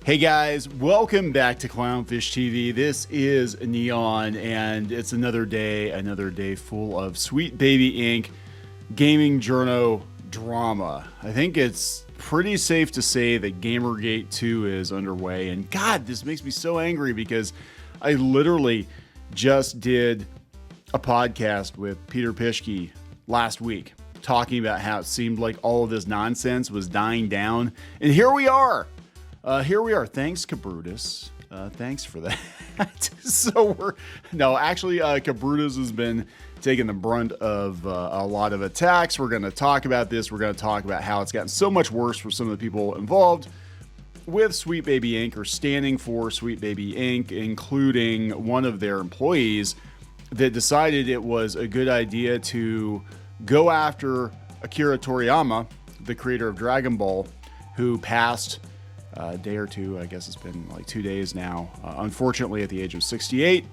Hey guys, welcome back to Clownfish TV. This is Kneon, and it's another day full of Sweet Baby Inc. gaming journo drama. I think it's pretty safe to say that Gamergate 2 is underway, and God, this makes me so angry because I literally just did a podcast with Peter Pischke last week talking about how it seemed like all of this nonsense was dying down, and here we are. Thanks, Cabrutus. Thanks for that. Cabrutus has been taking the brunt of a lot of attacks. We're going to talk about this. We're going to talk about how it's gotten so much worse for some of the people involved with Sweet Baby Inc. or standing for Sweet Baby Inc., including one of their employees that decided it was a good idea to go after Akira Toriyama, the creator of Dragon Ball, who passed a day or two, I guess it's been like 2 days now, unfortunately at the age of 68,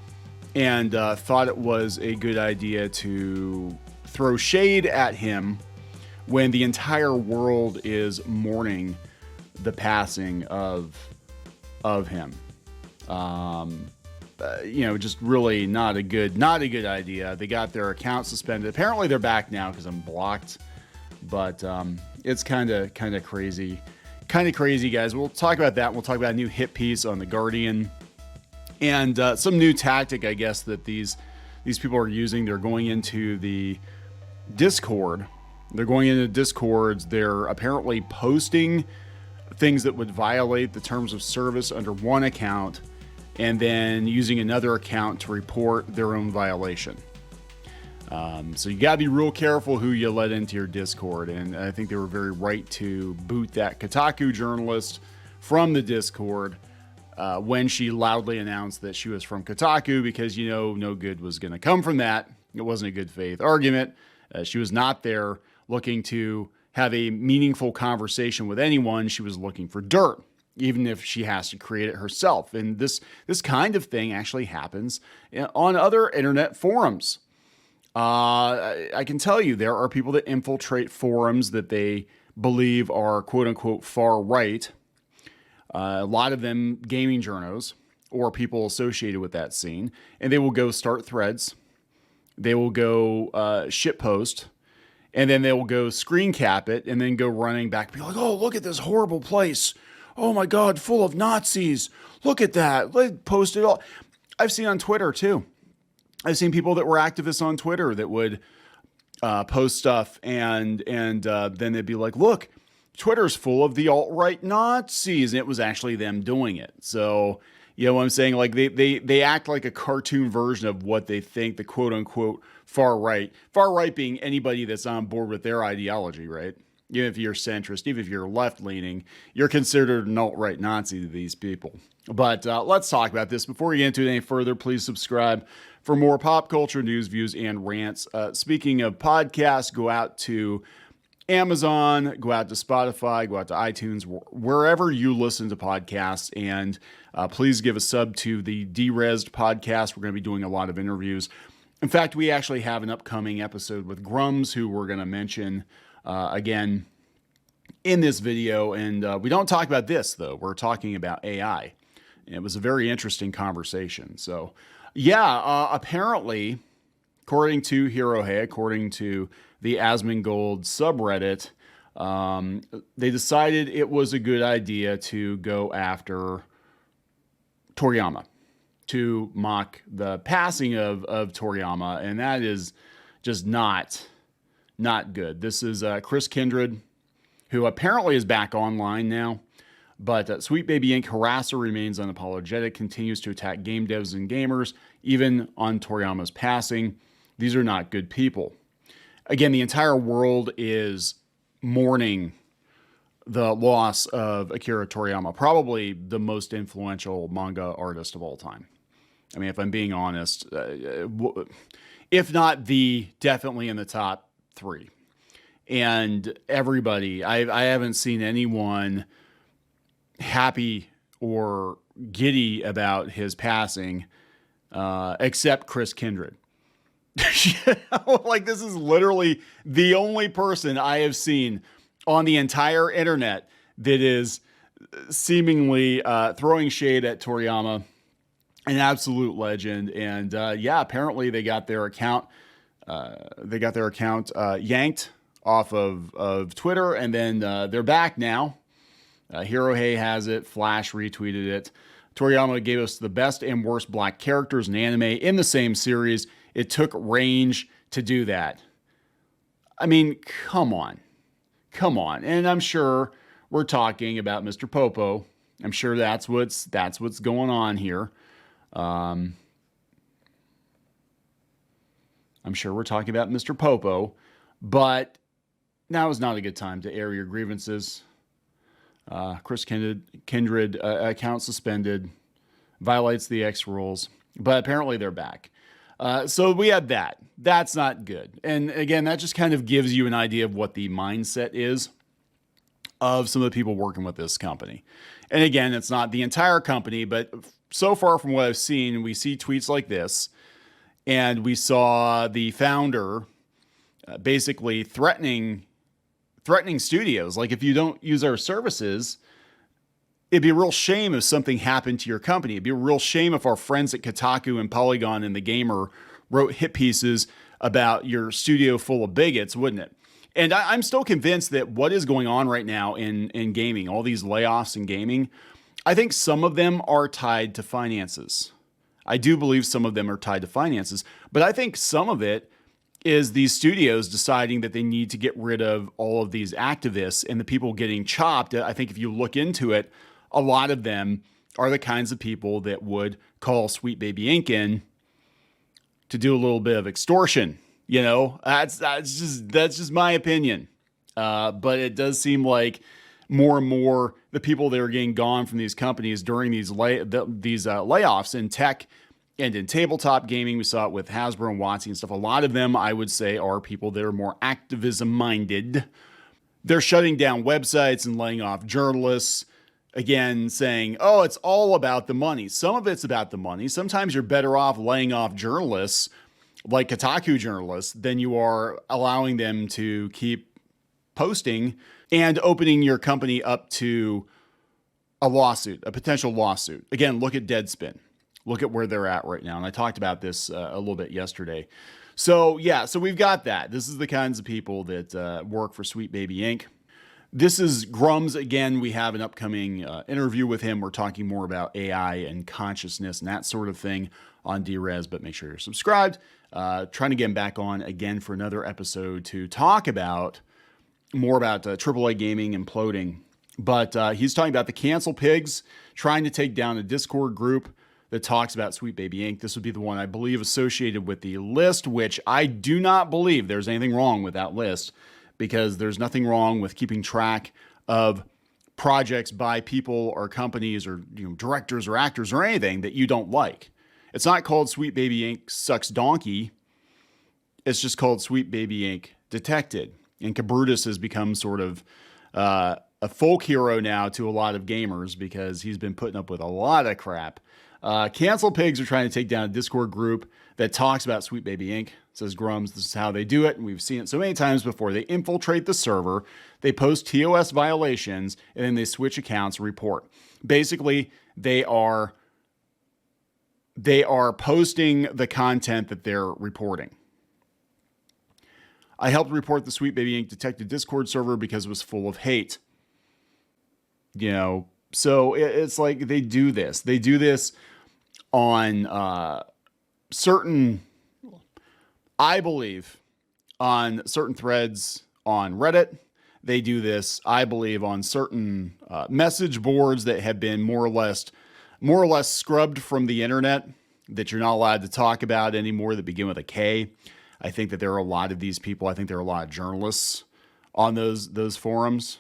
and thought it was a good idea to throw shade at him when the entire world is mourning the passing of him. Just really not a good idea. They got their account suspended. Apparently they're back now because I'm blocked, but it's kind of crazy. Kind of crazy, guys. We'll talk about that. We'll talk about a new hit piece on The Guardian and some new tactic, I guess, that these people are using. They're going into the Discord. They're apparently posting things that would violate the terms of service under one account and then using another account to report their own violation. So you gotta be real careful who you let into your Discord, and I think they were very right to boot that Kotaku journalist from the Discord when she loudly announced that she was from Kotaku, because no good was gonna come from that. It wasn't a good faith argument. She was not there looking to have a meaningful conversation with anyone. She was looking for dirt, even if she has to create it herself. And this kind of thing actually happens on other internet forums. I can tell you there are people that infiltrate forums that they believe are quote unquote far right. A lot of them gaming journos or people associated with that scene, and they will go start threads. They will go shitpost, and then they will go screen cap it and then go running back, be like, "Oh, look at this horrible place. Oh my God, full of Nazis. Look at that. Let's post it all." I've seen on Twitter too. I've seen people that were activists on Twitter that would post stuff and then they'd be like, "Look, Twitter's full of the alt-right Nazis," and it was actually them doing it. So, you know what I'm saying? Like they act like a cartoon version of what they think the quote unquote far right being anybody that's on board with their ideology, right? Even if you're centrist, even if you're left-leaning, you're considered an alt-right Nazi to these people. But let's talk about this. Before we get into it any further, please subscribe for more pop culture news, views, and rants. Speaking of podcasts, go out to Amazon, go out to Spotify, go out to iTunes, wherever you listen to podcasts, and please give a sub to the Derezzed podcast. We're going to be doing a lot of interviews. In fact, we actually have an upcoming episode with Grums, who we're going to mention again in this video. And we don't talk about this, though. We're talking about AI. And it was a very interesting conversation. So, yeah, apparently, according to Hirohei, according to the Asmongold subreddit, they decided it was a good idea to go after Toriyama, to mock the passing of Toriyama, and that is just not good. This is Chris Kindred, who apparently is back online now, but Sweet Baby Inc. harasser remains unapologetic, continues to attack game devs and gamers, even on Toriyama's passing. These are not good people. Again, the entire world is mourning the loss of Akira Toriyama, probably the most influential manga artist of all time. I mean, if I'm being honest, if not definitely in the top 3. And everybody, I haven't seen anyone happy or giddy about his passing, except Chris Kindred. Like, this is literally the only person I have seen on the entire internet that is seemingly throwing shade at Toriyama, an absolute legend. And yeah, apparently they got their account yanked off of Twitter, and then they're back now. Hirohei has it. Flash retweeted it. Toriyama gave us the best and worst black characters in anime in the same series. It took range to do that. I mean, come on. And I'm sure we're talking about Mr. Popo. I'm sure that's what's going on here. I'm sure we're talking about Mr. Popo, but now is not a good time to air your grievances. Chris Kindred account suspended, violates the X rules, but apparently they're back. So we had that. That's not good. And again, that just kind of gives you an idea of what the mindset is of some of the people working with this company. And again, it's not the entire company, but so far from what I've seen, we see tweets like this, and we saw the founder basically threatening studios. Like, if you don't use our services, it'd be a real shame if something happened to your company. It'd be a real shame if our friends at Kotaku and Polygon and The Gamer wrote hit pieces about your studio full of bigots, wouldn't it? And I'm still convinced that what is going on right now in gaming, all these layoffs in gaming, I think some of them are tied to finances. I do believe some of them are tied to finances, but I think some of it is these studios deciding that they need to get rid of all of these activists and the people getting chopped. I think if you look into it, a lot of them are the kinds of people that would call Sweet Baby Inc. in to do a little bit of extortion. You know, that's just my opinion. But it does seem like more and more the people that are getting gone from these companies during these layoffs in tech and in tabletop gaming, we saw it with Hasbro and WotC and stuff. A lot of them, I would say, are people that are more activism-minded. They're shutting down websites and laying off journalists. Again, saying, oh, it's all about the money. Some of it's about the money. Sometimes you're better off laying off journalists, like Kotaku journalists, than you are allowing them to keep posting and opening your company up to a lawsuit, a potential lawsuit. Again, look at Deadspin. Look at where they're at right now. And I talked about this a little bit yesterday. So yeah, so we've got that. This is the kinds of people that work for Sweet Baby Inc. This is Grums. Again, we have an upcoming interview with him. We're talking more about AI and consciousness and that sort of thing on DRez, but make sure you're subscribed. Trying to get him back on again for another episode to talk about more about AAA gaming imploding. But he's talking about the Cancel Pigs trying to take down a Discord group that talks about Sweet Baby Inc. This would be the one, I believe, associated with the list, which I do not believe there's anything wrong with that list, because there's nothing wrong with keeping track of projects by people or companies or directors or actors or anything that you don't like. It's not called Sweet Baby Inc. Sucks Donkey. It's just called Sweet Baby Inc. Detected. And Kabrutus has become sort of a folk hero now to a lot of gamers because he's been putting up with a lot of crap. Cancel Pigs are trying to take down a Discord group that talks about Sweet Baby Inc. Says Grums, this is how they do it. And we've seen it so many times before. They infiltrate the server, they post TOS violations, and then they switch accounts and report. Basically, they are posting the content that they're reporting. I helped report the Sweet Baby Inc. detected Discord server because it was full of hate. So it's like they do this. They do this on certain, I believe, on certain threads on Reddit. They do this, I believe, on certain message boards that have been more or less scrubbed from the internet, that you're not allowed to talk about anymore, that begin with a K. I think that there are a lot of these people. I think there are a lot of journalists on those forums.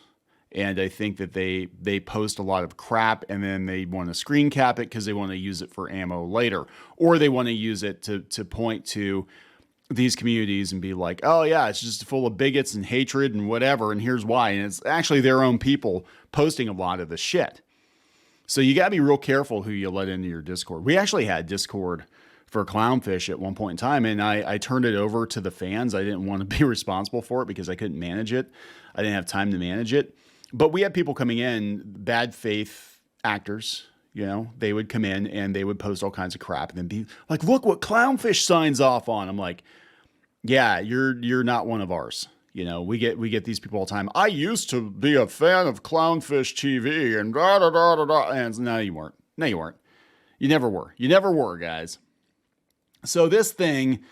And I think that they post a lot of crap, and then they want to screen cap it because they want to use it for ammo later. Or they want to use it to point to these communities and be like, oh yeah, it's just full of bigots and hatred and whatever, and here's why. And it's actually their own people posting a lot of the shit. So you got to be real careful who you let into your Discord. We actually had Discord for Clownfish at one point in time, and I turned it over to the fans. I didn't want to be responsible for it because I couldn't manage it. I didn't have time to manage it. But we had people coming in, bad faith actors, you know, they would come in and they would post all kinds of crap and then be like, look what Clownfish signs off on. I'm like, yeah, you're not one of ours. You know, we get these people all the time. I used to be a fan of Clownfish TV and da da da da da. And no, you weren't. No, you weren't. You never were. You never were, guys. So this thing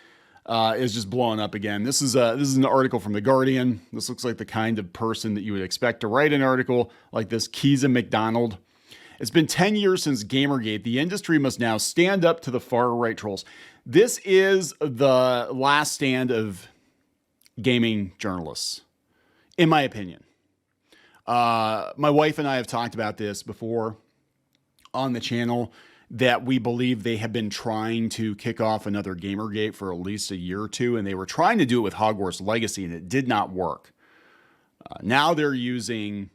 is just blowing up again. This is an article from The Guardian. This looks like the kind of person that you would expect to write an article like this. Keeza McDonald. It's been 10 years since Gamergate. The industry must now stand up to the far-right trolls. This is the last stand of gaming journalists, in my opinion. My wife and I have talked about this before on the channel, that we believe they have been trying to kick off another Gamergate for at least a year or two, and they were trying to do it with Hogwarts Legacy, and it did not work. Now they're using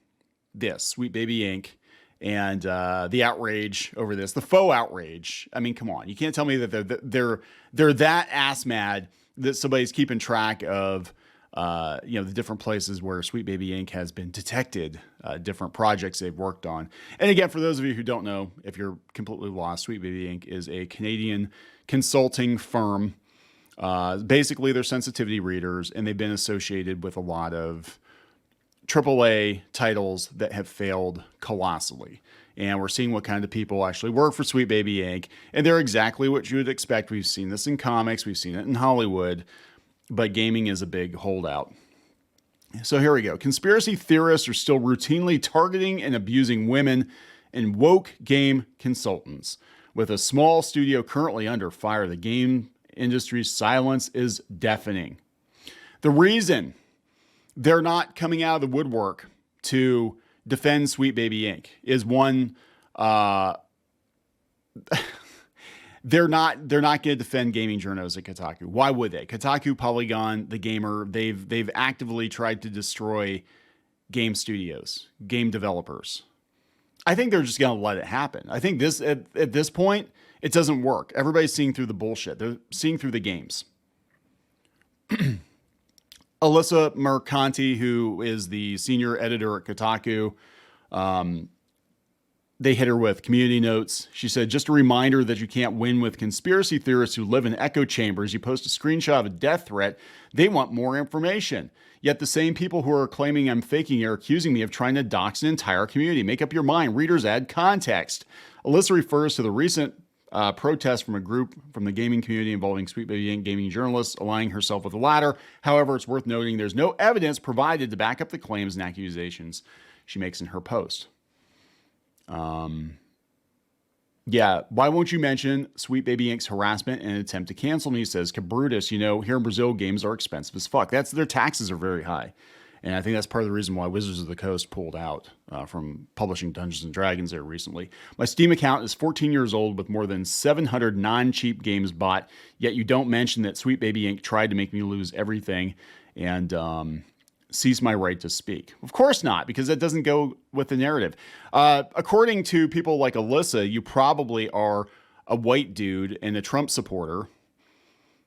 this, Sweet Baby Inc., and the outrage over this, the faux outrage. I mean, come on. You can't tell me that they're that ass mad that somebody's keeping track of the different places where Sweet Baby Inc. has been detected, different projects they've worked on. And again, for those of you who don't know, if you're completely lost, Sweet Baby Inc. is a Canadian consulting firm. Basically, they're sensitivity readers, and they've been associated with a lot of AAA titles that have failed colossally. And we're seeing what kind of people actually work for Sweet Baby Inc. And they're exactly what you would expect. We've seen this in comics. We've seen it in Hollywood. But gaming is a big holdout. So here we go. Conspiracy theorists are still routinely targeting and abusing women and woke game consultants. With a small studio currently under fire, the game industry's silence is deafening. The reason they're not coming out of the woodwork to defend Sweet Baby Inc. is one, they're not going to defend gaming journos at Kotaku. Why would they? Kotaku, Polygon, The Gamer, they've actively tried to destroy game studios, game developers. I think they're just going to let it happen. I think this at this point, it doesn't work. Everybody's seeing through the bullshit. They're seeing through the games. Alyssa Mercanti, who is the senior editor at Kotaku, they hit her with community notes. She said, just a reminder that you can't win with conspiracy theorists who live in echo chambers. You post a screenshot of a death threat. They want more information. Yet the same people who are claiming I'm faking are accusing me of trying to dox an entire community. Make up your mind. Readers add context. Alyssa refers to the recent protest from a group from the gaming community involving Sweet Baby Inc. gaming journalists, aligning herself with the latter. However, it's worth noting there's no evidence provided to back up the claims and accusations she makes in her post. Yeah, why won't you mention Sweet Baby Inc.'s harassment and attempt to cancel me, says Cabrutus. You know, here in Brazil, games are expensive as fuck. Their taxes are very high. And I think that's part of the reason why Wizards of the Coast pulled out from publishing Dungeons & Dragons there recently. My Steam account is 14 years old with more than 700 non-cheap games bought, yet you don't mention that Sweet Baby Inc. tried to make me lose everything and seize my right to speak. Of course not, because that doesn't go with the narrative. According to people like Alyssa, you probably are a white dude and a Trump supporter,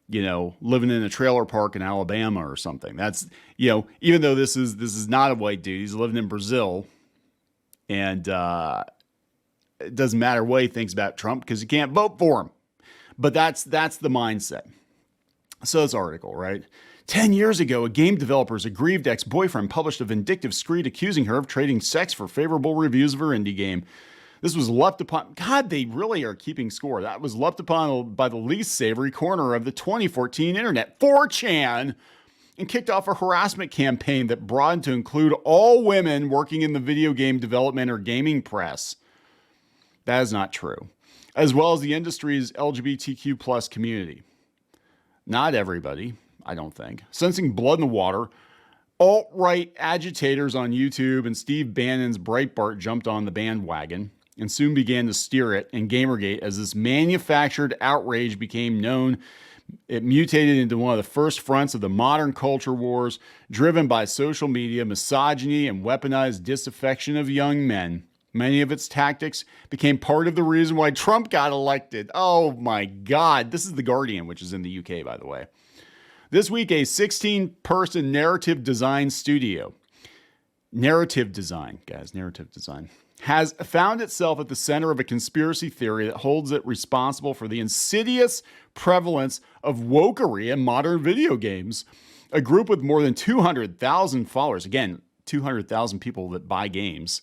you know, living in a trailer park in Alabama or something. That's, you know, even though this is not a white dude, he's living in Brazil, and it doesn't matter what he thinks about Trump because you can't vote for him. But that's the mindset. So this article, right? 10 years ago, a game developer's aggrieved ex-boyfriend published a vindictive screed accusing her of trading sex for favorable reviews of her indie game. This was leapt upon. God, they really are keeping score. That was leapt upon by the least savory corner of the 2014 internet, 4chan, and kicked off a harassment campaign that broadened to include all women working in the video game development or gaming press. That is not true. As well as the industry's LGBTQ plus community. Not everybody, I don't think. Sensing blood in the water, alt-right agitators on YouTube and Steve Bannon's Breitbart jumped on the bandwagon and soon began to steer it in Gamergate as this manufactured outrage became known. It mutated into one of the first fronts of the modern culture wars, driven by social media, misogyny, and weaponized disaffection of young men. Many of its tactics became part of the reason why Trump got elected. Oh my God. This is The Guardian, which is in the UK, by the way. This week, a 16-person narrative design studio Narrative design, guys, narrative design has found itself at the center of a conspiracy theory that holds it responsible for the insidious prevalence of wokery in modern video games. A group with more than 200,000 followers, again, 200,000 people that buy games.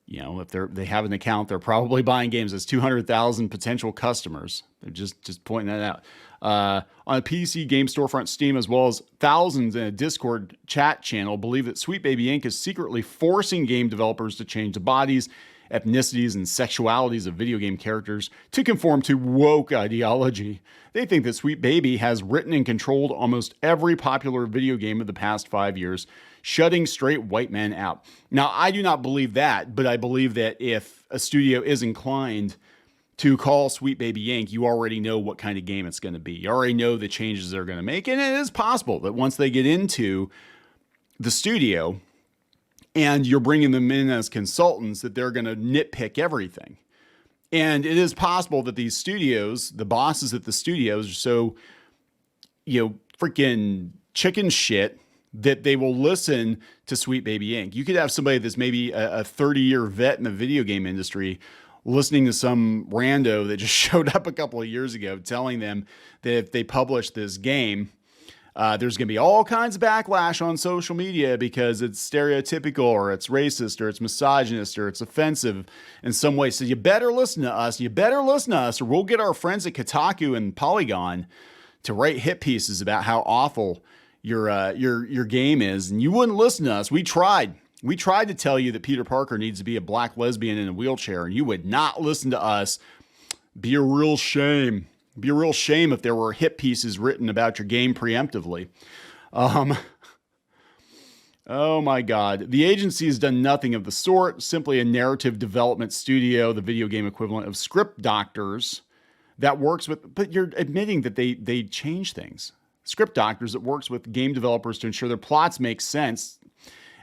You know, if they have an account, they're probably buying games. As 200,000 potential customers. They're just pointing that out. On a PC game storefront Steam, as well as thousands in a Discord chat channel, believe that Sweet Baby Inc. is secretly forcing game developers to change the bodies, ethnicities, and sexualities of video game characters to conform to woke ideology. They think that Sweet Baby has written and controlled almost every popular video game of the past 5 years, shutting straight white men out. Now, I do not believe that, but I believe that if a studio is inclined to call Sweet Baby Inc., you already know what kind of game it's going to be. You already know the changes they're going to make, and it is possible that once they get into the studio and you're bringing them in as consultants, that they're going to nitpick everything. And it is possible that these studios, the bosses at the studios, are so, freaking chicken shit that they will listen to Sweet Baby Inc. You could have somebody that's maybe a 30-year vet in the video game industry listening to some rando that just showed up a couple of years ago telling them that if they publish this game, there's going to be all kinds of backlash on social media because it's stereotypical or it's racist or it's misogynist or it's offensive in some way. So you better listen to us. You better listen to us, or we'll get our friends at Kotaku and Polygon to write hit pieces about how awful your game is. And you wouldn't listen to us. We tried. We tried to tell you that Peter Parker needs to be a black lesbian in a wheelchair, and you would not listen to us. Be a real shame. Be a real shame if there were hit pieces written about your game preemptively. Oh my God. The agency has done nothing of the sort, simply a narrative development studio, the video game equivalent of script doctors that works with, but you're admitting that they change things. Script doctors that works with game developers to ensure their plots make sense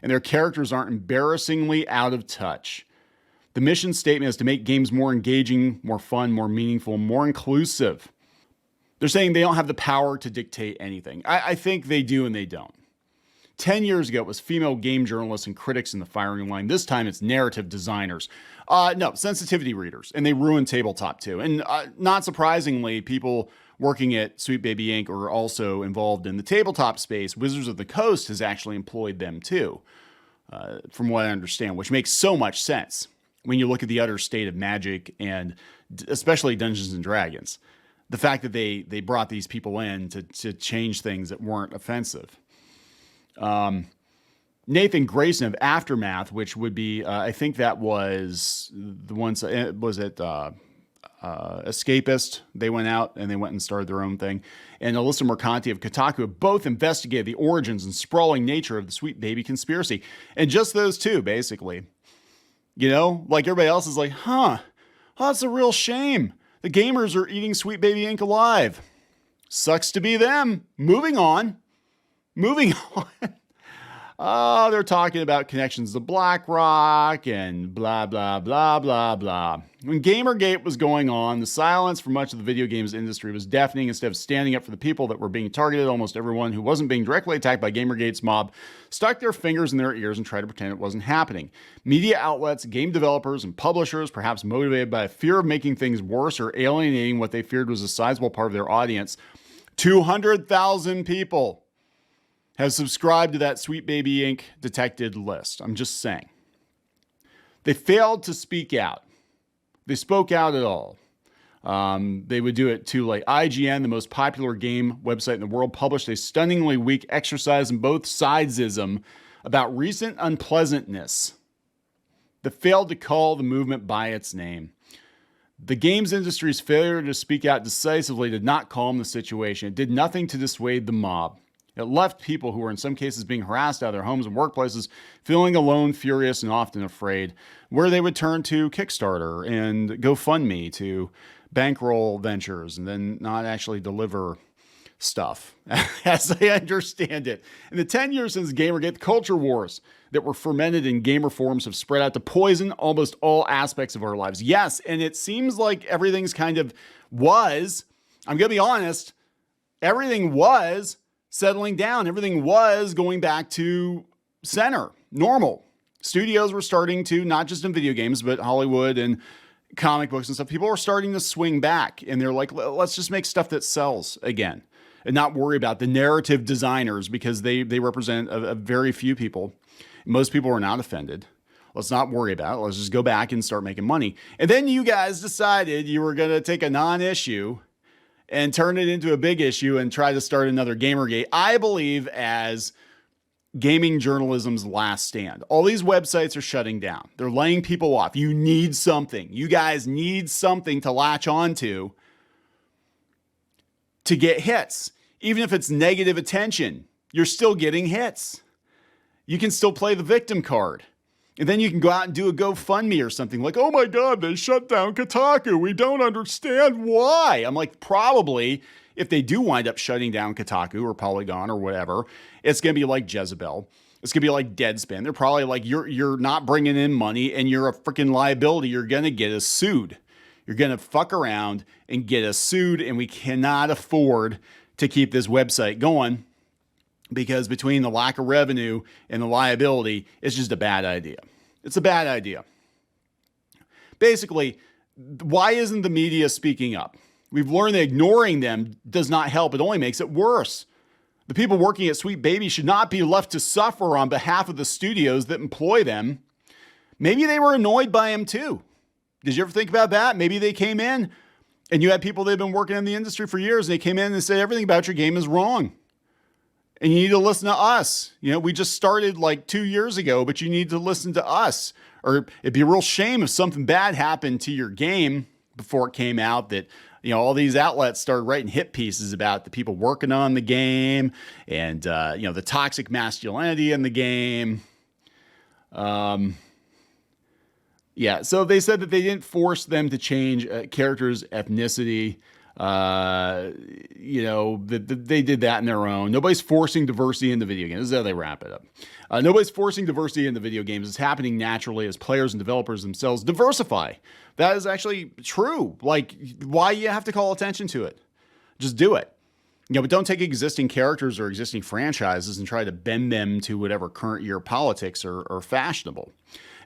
and their characters aren't embarrassingly out of touch. The mission statement is to make games more engaging, more fun, more meaningful, more inclusive. They're saying they don't have the power to dictate anything. I think they do and they don't. 10 years ago, it was female game journalists and critics in the firing line. This time, it's narrative designers. No, sensitivity readers. And they ruined tabletop too. And not surprisingly, people working at Sweet Baby Inc. are also involved in the tabletop space. Wizards of the Coast has actually employed them too, from what I understand, which makes so much sense when you look at the utter state of Magic and especially Dungeons and Dragons. The fact that they brought these people in to change things that weren't offensive. Nathan Grayson of Aftermath, which would be, I think that was the ones, was it Escapist? They went out and they went and started their own thing. And Alyssa Mercanti of Kotaku have both investigated the origins and sprawling nature of the Sweet Baby conspiracy. And just those two, basically. You know, like everybody else is like, oh, that's a real shame. The gamers are eating Sweet Baby Inc. alive. Sucks to be them. Moving on. Oh, they're talking about connections to BlackRock and blah, blah, blah, blah, blah. When Gamergate was going on, the silence for much of the video games industry was deafening. Instead of standing up for the people that were being targeted, almost everyone who wasn't being directly attacked by Gamergate's mob stuck their fingers in their ears and tried to pretend it wasn't happening. Media outlets, game developers, and publishers, perhaps motivated by a fear of making things worse or alienating what they feared was a sizable part of their audience, 200,000 people have subscribed to that Sweet Baby Inc. detected list. I'm just saying. They failed to speak out. They spoke out at all. They would do it too late. IGN, the most popular game website in the world, published a stunningly weak exercise in both sidesism about recent unpleasantness that failed to call the movement by its name. The games industry's failure to speak out decisively did not calm the situation. It did nothing to dissuade the mob. It left people who were in some cases being harassed out of their homes and workplaces feeling alone, furious, and often afraid, where they would turn to Kickstarter and GoFundMe to bankroll ventures and then not actually deliver stuff, as I understand it. In the 10 years since Gamergate, the culture wars that were fermented in gamer forums have spread out to poison almost all aspects of our lives. Yes, and it seems like everything's kind of I'm going to be honest, everything was settling down. Everything was going back to center. normal. Studios were starting to, not just in video games, but Hollywood and comic books and stuff, people were starting to swing back, and they're like, let's just make stuff that sells again and not worry about the narrative designers, because they represent a very few people. Most people are not offended. Let's not worry about it. Let's just go back and start making money. And then you guys decided you were going to take a non-issue and turn it into a big issue and try to start another Gamergate, I believe, as gaming journalism's last stand. All these websites are shutting down. They're laying people off. You need something. You guys need something to latch onto to get hits. Even if it's negative attention, you're still getting hits. You can still play the victim card. And then you can go out and do a GoFundMe or something like, oh my God, they shut down Kotaku. We don't understand why. I'm like, probably if they do wind up shutting down Kotaku or Polygon or whatever, it's going to be like Jezebel. It's going to be like Deadspin. They're probably like, you're not bringing in money and you're a freaking liability. You're going to get us sued. You're going to fuck around and get us sued, and we cannot afford to keep this website going, because between the lack of revenue and the liability, it's just a bad idea. It's a bad idea. Basically, why isn't the media speaking up? We've learned that ignoring them does not help. It only makes it worse. The people working at Sweet Baby should not be left to suffer on behalf of the studios that employ them. Maybe they were annoyed by them too. Did you ever think about that? Maybe they came in and you had people that have been working in the industry for years, and they came in and said everything about your game is wrong. And you need to listen to us. You know, we just started like 2 years ago, but you need to listen to us. Or it'd be a real shame if something bad happened to your game before it came out, that, you know, all these outlets started writing hit pieces about the people working on the game and, you know, the toxic masculinity in the game. Yeah, so they said that they didn't force them to change characters' ethnicity. You know, they did that in their own. Nobody's forcing diversity in the video games. This is how they wrap it up. Nobody's forcing diversity in the video games. It's happening naturally as players and developers themselves diversify. That is actually true. Like, why you have to call attention to it? Just do it. You know, but don't take existing characters or existing franchises and try to bend them to whatever current year politics are fashionable.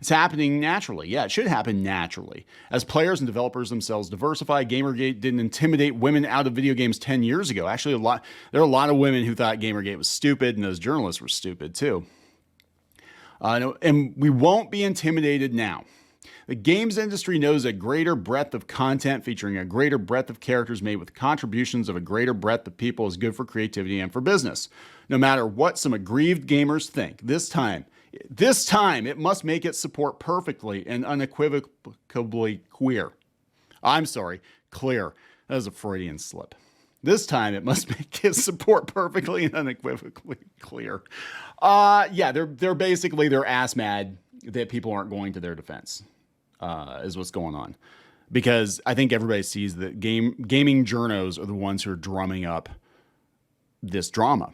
It's happening naturally. Yeah, it should happen naturally. As players and developers themselves diversify, Gamergate didn't intimidate women out of video games 10 years ago. Actually, there are a lot of women who thought Gamergate was stupid, and those journalists were stupid too. And we won't be intimidated now. The games industry knows a greater breadth of content featuring a greater breadth of characters made with contributions of a greater breadth of people is good for creativity and for business. No matter what some aggrieved gamers think, this time, it must make its support perfectly and unequivocally queer. I'm sorry, clear. That was a Freudian slip. This time, it must make its support perfectly and unequivocally clear. Yeah, they're basically, they're ass mad that people aren't going to their defense, is what's going on. Because I think everybody sees that gaming journos are the ones who are drumming up this drama,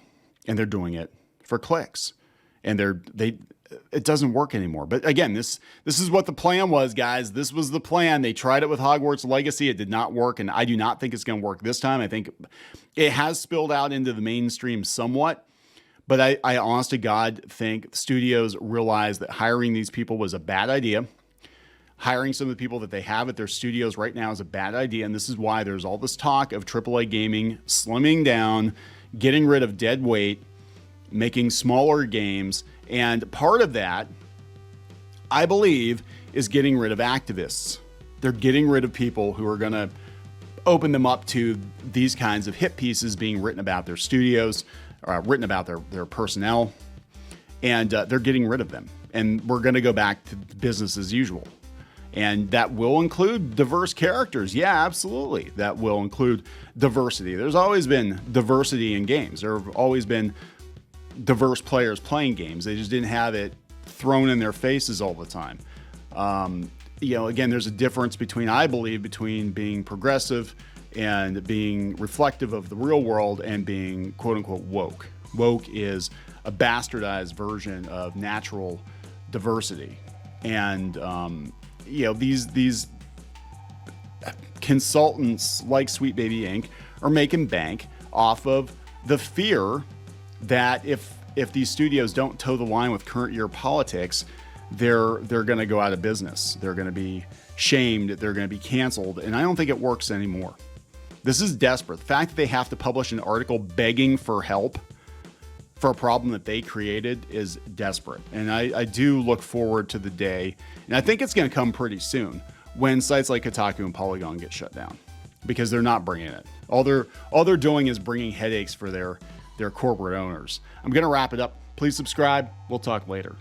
and they're doing it for clicks. And it doesn't work anymore. But again, this is what the plan was, guys. This was the plan. They tried it with Hogwarts Legacy. It did not work, and I do not think it's going to work this time. I think it has spilled out into the mainstream somewhat. But I honest to God think studios realized that hiring these people was a bad idea. Hiring some of the people that they have at their studios right now is a bad idea. And this is why there's all this talk of AAA gaming slimming down, getting rid of dead weight, making smaller games. And part of that, I believe, is getting rid of activists. They're getting rid of people who are going to open them up to these kinds of hit pieces being written about their studios, written about their personnel, and they're getting rid of them. And we're going to go back to business as usual. And that will include diverse characters. Yeah, absolutely. That will include diversity. There's always been diversity in games. There have always been diverse players playing games. They just didn't have it thrown in their faces all the time. You know, again, there's a difference between, I believe, between being progressive and being reflective of the real world and being quote unquote woke. Woke is a bastardized version of natural diversity. And, you know, these consultants like Sweet Baby Inc. are making bank off of the fear that if if these studios don't toe the line with current year politics, they're going to go out of business. They're going to be shamed. They're going to be canceled. And I don't think it works anymore. This is desperate. The fact that they have to publish an article begging for help for a problem that they created is desperate. And I do look forward to the day, and I think it's going to come pretty soon, when sites like Kotaku and Polygon get shut down, because they're not bringing it. All they're doing is bringing headaches for their corporate owners. I'm going to wrap it up. Please subscribe. We'll talk later.